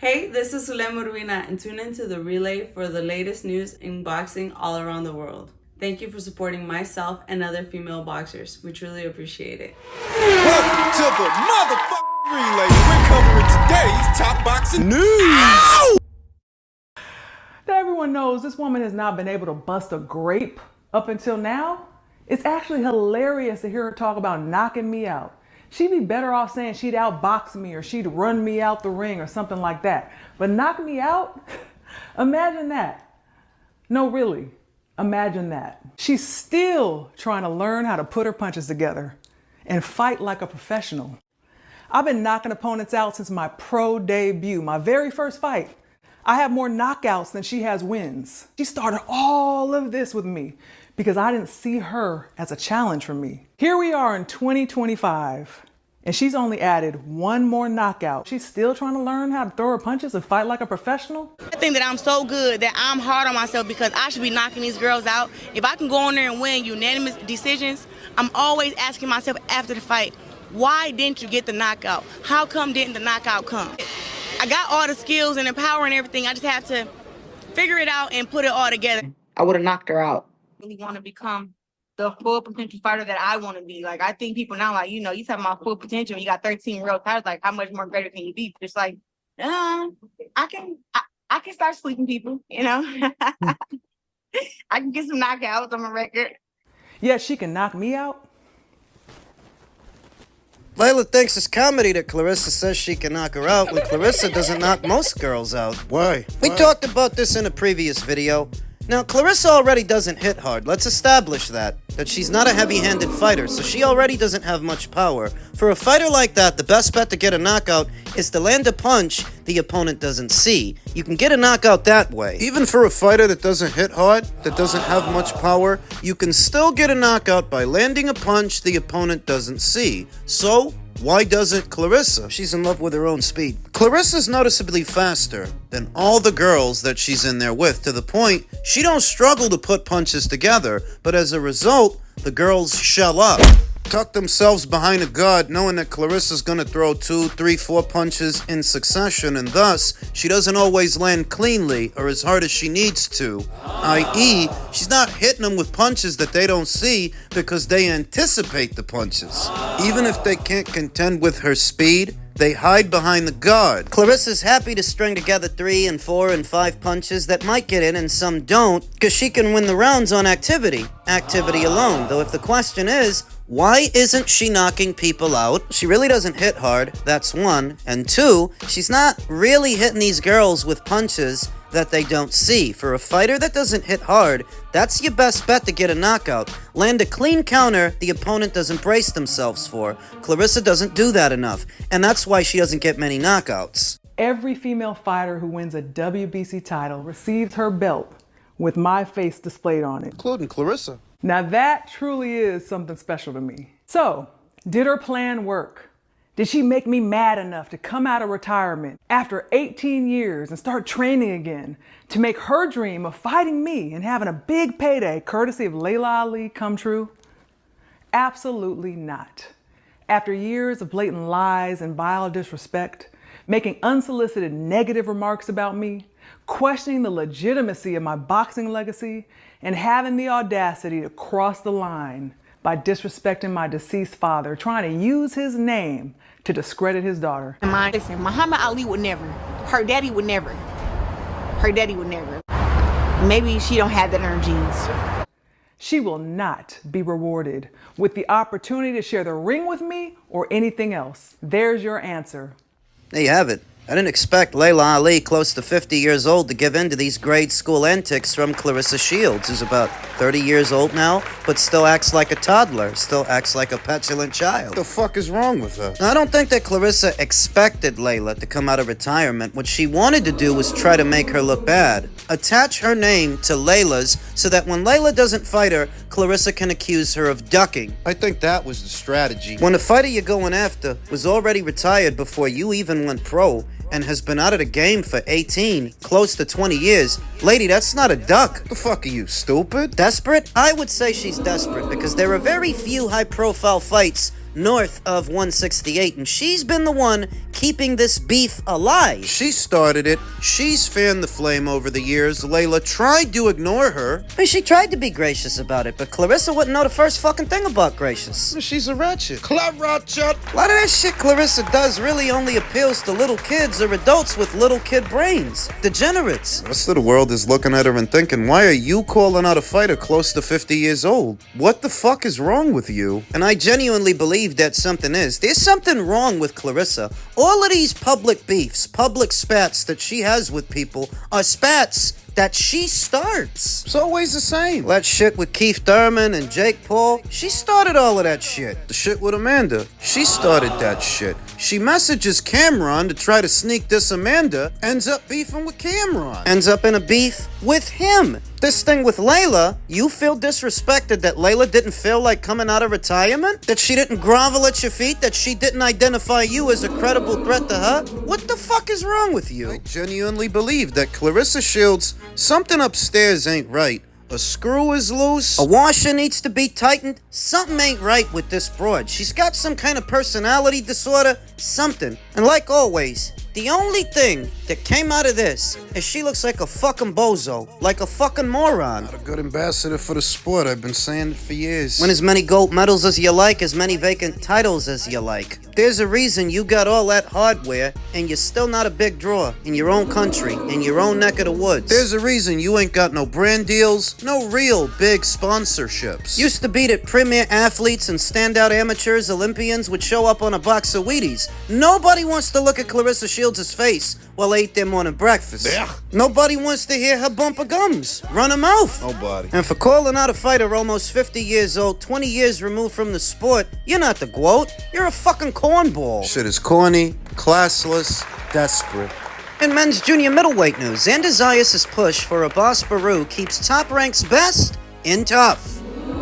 Hey, this is Zulema Urbina, and tune into the relay for the latest news in boxing all around the world. Thank you for supporting myself and other female boxers. We truly appreciate it. Welcome to the motherfucking relay. We're covering today's top boxing news. Ow! That everyone knows this woman has not been able to bust a grape up until now. It's actually hilarious to hear her talk about knocking me out. She'd be better off saying she'd outbox me or she'd run me out the ring or something like that. But knock me out? Imagine that. No, really, imagine that. She's still trying to learn how to put her punches together and fight like a professional. I've been knocking opponents out since my pro debut, my very first fight. I have more knockouts than she has wins. She started all of this with me because I didn't see her as a challenge for me. Here we are in 2025, and she's only added one more knockout. She's still trying to learn how to throw her punches and fight like a professional. I think that I'm so good that I'm hard on myself because I should be knocking these girls out. If I can go in there and win unanimous decisions, I'm always asking myself after the fight, why didn't you get the knockout? How come didn't the knockout come? I got all the skills and the power and everything. I just have to figure it out and put it all together. I would have knocked her out. I really want to become the full potential fighter that I want to be. Like, I think people now, like, you talking about full potential, you got 13 real titles, like, how much more greater can you be? Just like, I can start sleeping people, I can get some knockouts on my record. Yeah, she can knock me out. Laila thinks it's comedy that Claressa says she can knock her out when Claressa doesn't knock most girls out. Why? We talked about this in a previous video. Now, Claressa already doesn't hit hard. Let's establish that she's not a heavy-handed fighter, so she already doesn't have much power. For a fighter like that, the best bet to get a knockout is to land a punch the opponent doesn't see. You can get a knockout that way. Even for a fighter that doesn't hit hard, that doesn't have much power, You can still get a knockout by landing a punch the opponent doesn't see. So, why doesn't Claressa? She's in love with her own speed. Claressa's noticeably faster than all the girls that she's in there with, to the point she don't struggle to put punches together, but as a result, the girls shell up. Tuck themselves behind a guard knowing that Claressa's gonna throw 2, 3, 4 punches in succession, and thus, she doesn't always land cleanly or as hard as she needs to. I.e., she's not hitting them with punches that they don't see because they anticipate the punches. Even if they can't contend with her speed, they hide behind the guard. Claressa's happy to string together 3 and 4 and 5 punches that might get in and some don't, because she can win the rounds on activity alone. Though if the question is, why isn't she knocking people out? She really doesn't hit hard, that's one. And 2, she's not really hitting these girls with punches that they don't see. For a fighter that doesn't hit hard, that's your best bet to get a knockout. Land a clean counter the opponent doesn't brace themselves for. Claressa doesn't do that enough, and that's why she doesn't get many knockouts. Every female fighter who wins a WBC title receives her belt with my face displayed on it. including Claressa. Now that truly is something special to me. So, did her plan work? Did she make me mad enough to come out of retirement after 18 years and start training again to make her dream of fighting me and having a big payday courtesy of Laila Ali come true? Absolutely not. After years of blatant lies and vile disrespect, making unsolicited negative remarks about me, questioning the legitimacy of my boxing legacy, and having the audacity to cross the line by disrespecting my deceased father, trying to use his name to discredit his daughter. Listen, Muhammad Ali would never. Her daddy would never. Her daddy would never. Maybe she don't have that in her genes. She will not be rewarded with the opportunity to share the ring with me or anything else. There's your answer. There you have it. I didn't expect Laila Ali, close to 50 years old, to give in to these grade school antics from Claressa Shields, who's about 30 years old now, but still acts like a toddler, still acts like a petulant child. What the fuck is wrong with her? I don't think that Claressa expected Laila to come out of retirement. What she wanted to do was try to make her look bad. Attach her name to Laila's so that when Laila doesn't fight her, Claressa can accuse her of ducking. I think that was the strategy. When the fighter you're going after was already retired before you even went pro, and has been out of the game for 18, close to 20 years. Lady, that's not a duck. The fuck are you, stupid? Desperate? I would say she's desperate because there are very few high-profile fights north of 168, and she's been the one keeping this beef alive. She started it. She's fanned the flame over the years. Laila tried to ignore her. I mean, she tried to be gracious about it, but Claressa wouldn't know the first fucking thing about gracious. She's a ratchet. Claressa. A lot of that shit Claressa does really only appeals to little kids or adults with little kid brains. Degenerates. The rest of the world is looking at her and thinking, why are you calling out a fighter close to 50 years old? What the fuck is wrong with you? And I genuinely believe that something is. There's something wrong with Claressa. All of these public beefs, public spats that she has with people are spats that she starts. It's always the same. That shit with Keith Thurman and Jake Paul, she started all of that shit. The shit with Amanda, she started that shit. She messages Cameron to try to sneak this Amanda, ends up beefing with Cameron. Ends up in a beef with him. This thing with Laila, you feel disrespected that Laila didn't feel like coming out of retirement? That she didn't grovel at your feet? That she didn't identify you as a credible threat to her? What the fuck is wrong with you? I genuinely believe that Claressa Shields, something upstairs ain't right. A screw is loose. A washer needs to be tightened. Something ain't right with this broad. She's got some kind of personality disorder. Something. And like always, the only thing that came out of this is she looks like a fucking bozo. Like a fucking moron. Not a good ambassador for the sport. I've been saying it for years. Win as many gold medals as you like, as many vacant titles as you like. There's a reason you got all that hardware and you're still not a big draw in your own country, in your own neck of the woods. There's a reason you ain't got no brand deals, no real big sponsorships. Used to be that premier athletes and standout amateurs, Olympians would show up on a box of Wheaties. Nobody wants to look at Claressa Shields' face while they eat their morning breakfast. Yeah. Nobody wants to hear her bump her gums, run her mouth. Nobody. And for calling out a fighter almost 50 years old, 20 years removed from the sport, you're not the GOAT. You're a fucking cornball. Shit is corny, classless, desperate. In men's junior middleweight news, Zayas' push for Abbas Baraou keeps Top Rank's best in tough.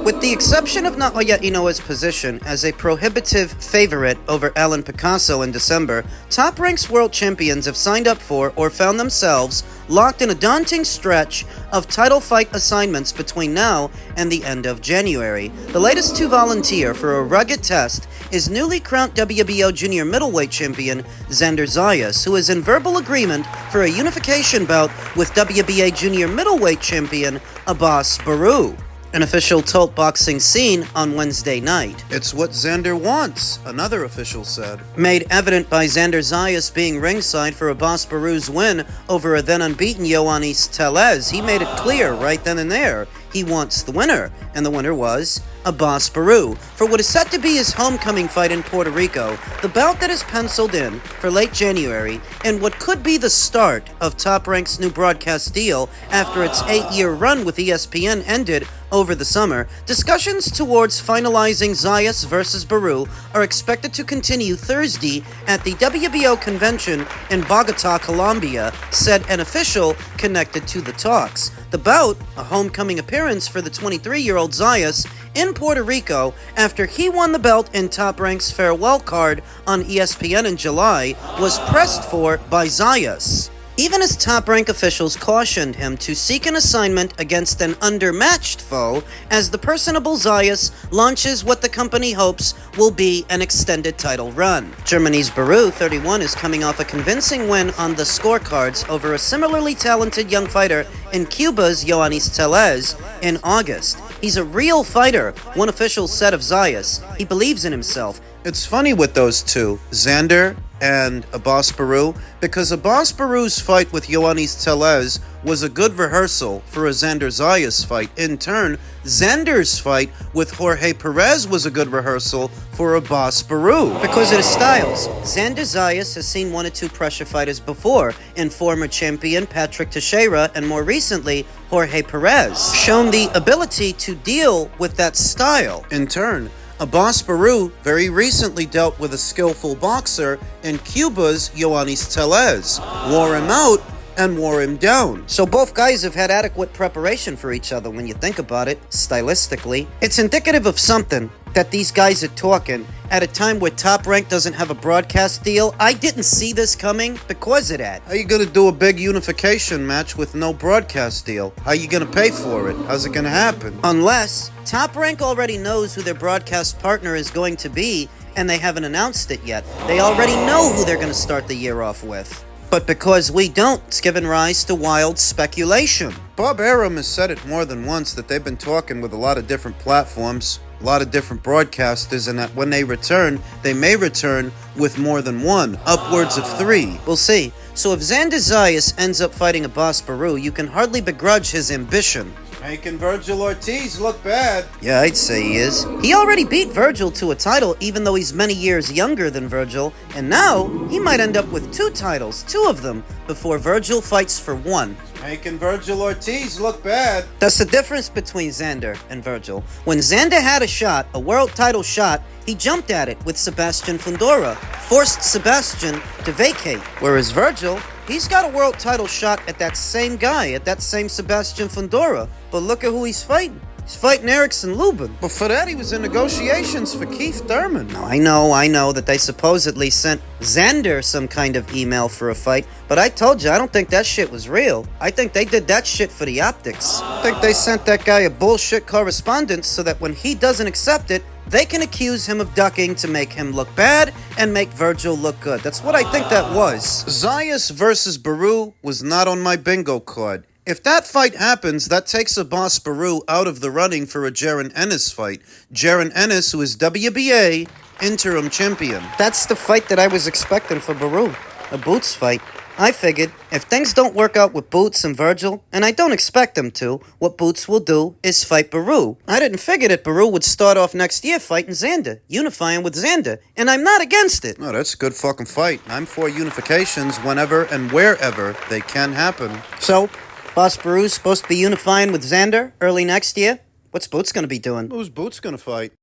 With the exception of Naoya Inoue's position as a prohibitive favorite over Alan Picasso in December, Top Rank's world champions have signed up for or found themselves locked in a daunting stretch of title fight assignments between now and the end of January. The latest to volunteer for a rugged test is newly crowned WBO junior middleweight champion Zayas, who is in verbal agreement for a unification bout with WBA junior middleweight champion Abbas Baraou. An official told Boxing Scene on Wednesday night. It's what Xander wants, another official said. Made evident by Zayas being ringside for Abbas Barou's win over a then unbeaten Ioannis Tellez, he made it clear right then and there he wants the winner, and the winner was Abbas Baraou for what is set to be his homecoming fight in Puerto Rico, the bout that is penciled in for late January, and what could be the start of Top Rank's new broadcast deal after its 8-year run with ESPN ended over the summer. Discussions towards finalizing Zayas versus Baraou are expected to continue Thursday at the WBO convention in Bogota, Colombia, said an official connected to the talks. The bout, a homecoming appearance for the 23-year-old Zayas in Puerto Rico after he won the belt in Top Rank's farewell card on ESPN in July, was pressed for by Zayas. Even as Top Rank officials cautioned him to seek an assignment against an undermatched foe as the personable Zayas launches what the company hopes will be an extended title run. Germany's Baraou, 31, is coming off a convincing win on the scorecards over a similarly talented young fighter in Cuba's Ioannis Tellez in August. He's a real fighter, one official said of Zayas. He believes in himself. It's funny with those two, Xander and Abbas Baraou, because Abbas Barou's fight with Ioannis Tellez was a good rehearsal for a Xander Zayas fight. In turn, Xander's fight with Jorge Perez was a good rehearsal for Abbas Baraou. Because of the styles, Xander Zayas has seen one or two pressure fighters before in former champion Patrick Teixeira and more recently Jorge Perez, shown the ability to deal with that style. In turn, Abbas Baraou very recently dealt with a skillful boxer in Cuba's Ioannis Tellez, wore him out and wore him down. So both guys have had adequate preparation for each other when you think about it, stylistically. It's indicative of something that these guys are talking at a time where Top Rank doesn't have a broadcast deal. I didn't see this coming because of that. How you gonna do a big unification match with no broadcast deal? How you gonna pay for it? How's it gonna happen? Unless Top Rank already knows who their broadcast partner is going to be and they haven't announced it yet. They already know who they're going to start the year off with. But because we don't, it's given rise to wild speculation. Bob Arum has said it more than once that they've been talking with a lot of different platforms, a lot of different broadcasters, and that when they return, they may return with more than one, upwards of 3. We'll see. So if Xander Zayas ends up fighting a Boss Baraou, you can hardly begrudge his ambition. Making Virgil Ortiz look bad. Yeah, I'd say he is. He already beat Virgil to a title, even though he's many years younger than Virgil, and now he might end up with 2 titles, 2 of them, before Virgil fights for 1. Making Virgil Ortiz look bad. That's the difference between Xander and Virgil. When Xander had a shot, a world title shot, he jumped at it with Sebastian Fundora, forced Sebastian to vacate. Whereas Virgil, he's got a world title shot at that same guy, at that same Sebastian Fundora. But look at who he's fighting. He's fighting Erickson Lubin. But for that, he was in negotiations for Keith Thurman. No, I know that they supposedly sent Xander some kind of email for a fight, but I told you, I don't think that shit was real. I think they did that shit for the optics. I think they sent that guy a bullshit correspondence so that when he doesn't accept it, they can accuse him of ducking to make him look bad and make Virgil look good. That's what I think that was. Zayas versus Baraou was not on my bingo card. If that fight happens, that takes a Boss Baraou out of the running for a Jaron Ennis fight. Jaron Ennis, who is WBA interim champion. That's the fight that I was expecting for Baraou, a Boots fight. I figured if things don't work out with Boots and Virgil, and I don't expect them to, what Boots will do is fight Baraou. I didn't figure that Baraou would start off next year fighting Xander, unifying with Xander, and I'm not against it. No, that's a good fucking fight. I'm for unifications whenever and wherever they can happen. So, Boss Barou's supposed to be unifying with Xander early next year? What's Boots going to be doing? Who's Boots gonna fight?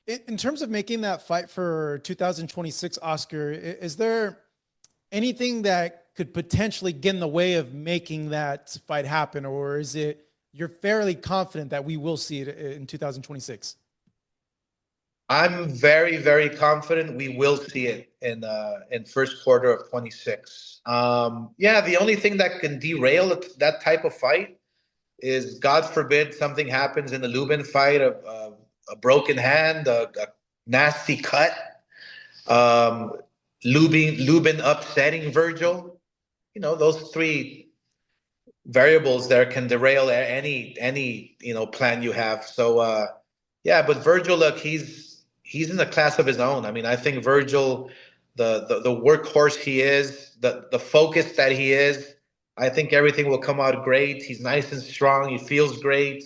In terms of making that fight for 2026 Oscar, is there anything that could potentially get in the way of making that fight happen, or is it you're fairly confident that we will see it in 2026? I'm very, very confident we will see it in first quarter of 26. Yeah, the only thing that can derail that type of fight is, God forbid, something happens in the Lubin fight, a broken hand, a nasty cut, Lubin upsetting Virgil. You know, those 3 variables there can derail any plan you have. So yeah, but Virgil, look, he's in a class of his own. I mean, I think Virgil, the workhorse he is, the focus that he is, I think everything will come out great. He's nice and strong. He feels great.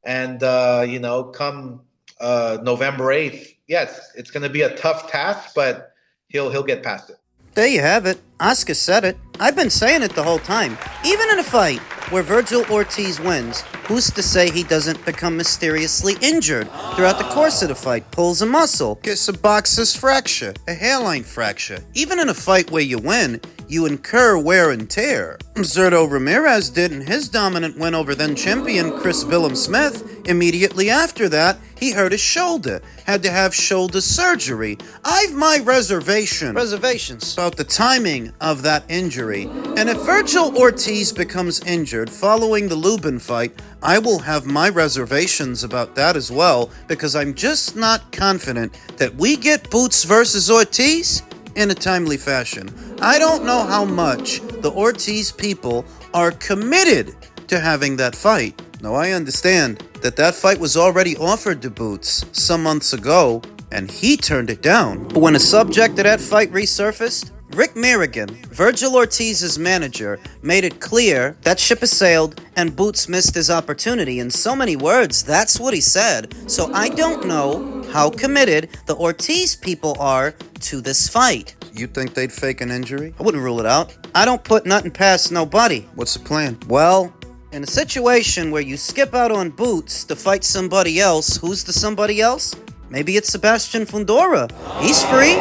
And, come November 8th, yes, it's going to be a tough task, but he'll get past it. There you have it. Oscar said it. I've been saying it the whole time. Even in a fight where Virgil Ortiz wins, who's to say he doesn't become mysteriously injured throughout the course of the fight, pulls a muscle? Gets a boxer's fracture, a hairline fracture. Even in a fight where you win, you incur wear and tear. Zurdo Ramirez did in his dominant win over then champion Chris Billum Smith. Immediately after that, he hurt his shoulder, had to have shoulder surgery. I've my reservations about the timing of that injury. And if Virgil Ortiz becomes injured following the Lubin fight, I will have my reservations about that as well, because I'm just not confident that we get Boots versus Ortiz in a timely fashion. I don't know how much the Ortiz people are committed to having that fight. Now, I understand that fight was already offered to Boots some months ago, and he turned it down. But when a subject of that fight resurfaced, Rick Merrigan, Virgil Ortiz's manager, made it clear that ship has sailed and Boots missed his opportunity. In so many words, that's what he said. So I don't know how committed the Ortiz people are to this fight. You think they'd fake an injury? I wouldn't rule it out. I don't put nothing past nobody. What's the plan? Well, in a situation where you skip out on Boots to fight somebody else, who's the somebody else? Maybe it's Sebastian Fundora. He's free.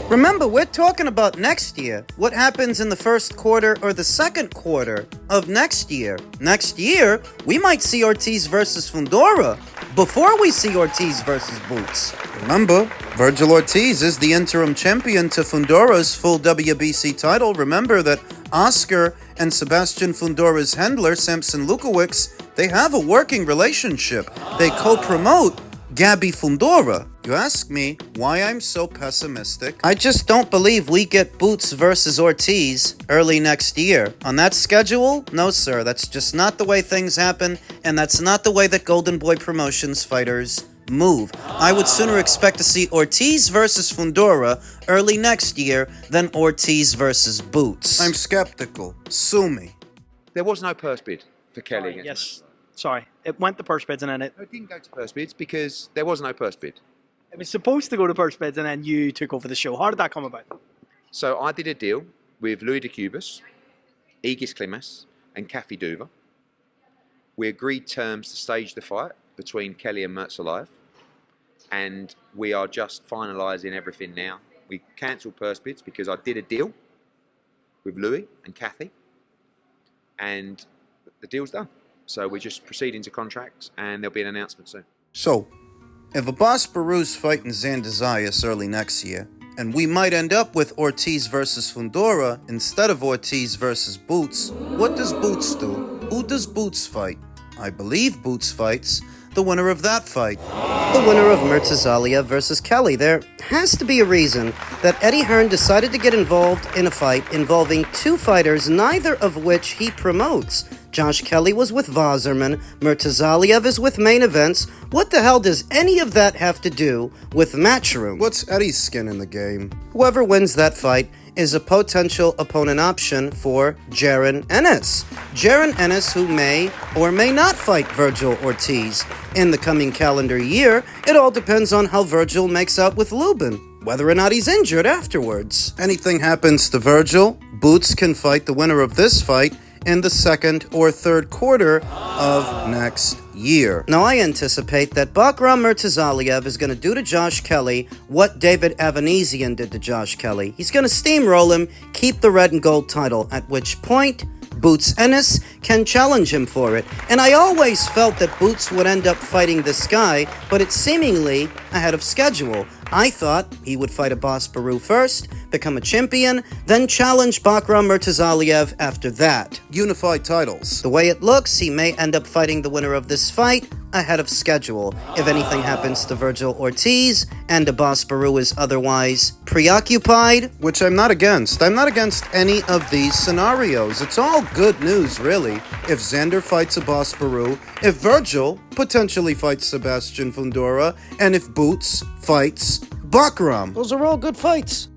Remember, we're talking about next year. What happens in the first quarter or the second quarter of next year? Next year, we might see Ortiz versus Fundora before we see Ortiz versus Boots. Remember, Virgil Ortiz is the interim champion to Fundora's full WBC title. Remember that Oscar and Sebastian Fundora's handler, Samson Lukowicz, they have a working relationship. They co-promote Gabby Fundora. You ask me why I'm so pessimistic? I just don't believe we get Boots versus Ortiz early next year. On that schedule? No, sir. That's just not the way things happen, and that's not the way that Golden Boy Promotions fighters move. I would sooner expect to see Ortiz versus Fundora early next year than Ortiz versus Boots. I'm skeptical. Sue me. There was no purse bid for Kelly. Sorry, yes, sorry. It went to purse bids and then No, it didn't go to purse bids because there was no purse bid. it was supposed to go to purse bids and then you took over the show. How did that come about? So I did a deal with Louis de Cubas, Aegis Klimas, and Kathy Duva. We agreed terms to stage the fight between Kelly and Mertzalaev, and we are just finalising everything now. We cancelled purse bids because I did a deal with Louis and Kathy, and the deal's done. So we're just proceeding to contracts, and there'll be an announcement soon. So, if Abbas Barou's fighting Xander Zayas early next year, and we might end up with Ortiz versus Fundora instead of Ortiz versus Boots, what does Boots do? Who does Boots fight? I believe Boots fights the winner of that fight. The winner of Murtazalia versus Kelly. There has to be a reason that Eddie Hearn decided to get involved in a fight involving two fighters, neither of which he promotes. Josh Kelly was with Vazerman, Murtazaliev is with Main Events. What the hell does any of that have to do with Matchroom? What's Eddie's skin in the game? Whoever wins that fight is a potential opponent option for Jaron Ennis. Jaron Ennis, who may or may not fight Virgil Ortiz in the coming calendar year. It all depends on how Virgil makes out with Lubin, whether or not he's injured afterwards. Anything happens to Virgil, Boots can fight the winner of this fight in the second or third quarter of next year. Now, I anticipate that Bakram Murtazaliev is going to do to Josh Kelly what David Avanesian did to Josh Kelly. He's going to steamroll him, keep the red and gold title, at which point Boots Ennis can challenge him for it. And I always felt that Boots would end up fighting this guy, but it's seemingly ahead of schedule. I thought he would fight Abbas Baraou first, become a champion, then challenge Bakram Murtazaliev after that. Unified titles. The way it looks, he may end up fighting the winner of this fight ahead of schedule. If anything happens to Virgil Ortiz and Abbas Baraou is otherwise preoccupied, Which I'm not against. I'm not against any of these scenarios. It's all good news, really. If Xander fights Abbas Baraou, if Virgil potentially fights Sebastian Fundora, and if Boots fights Bakram. those are all good fights.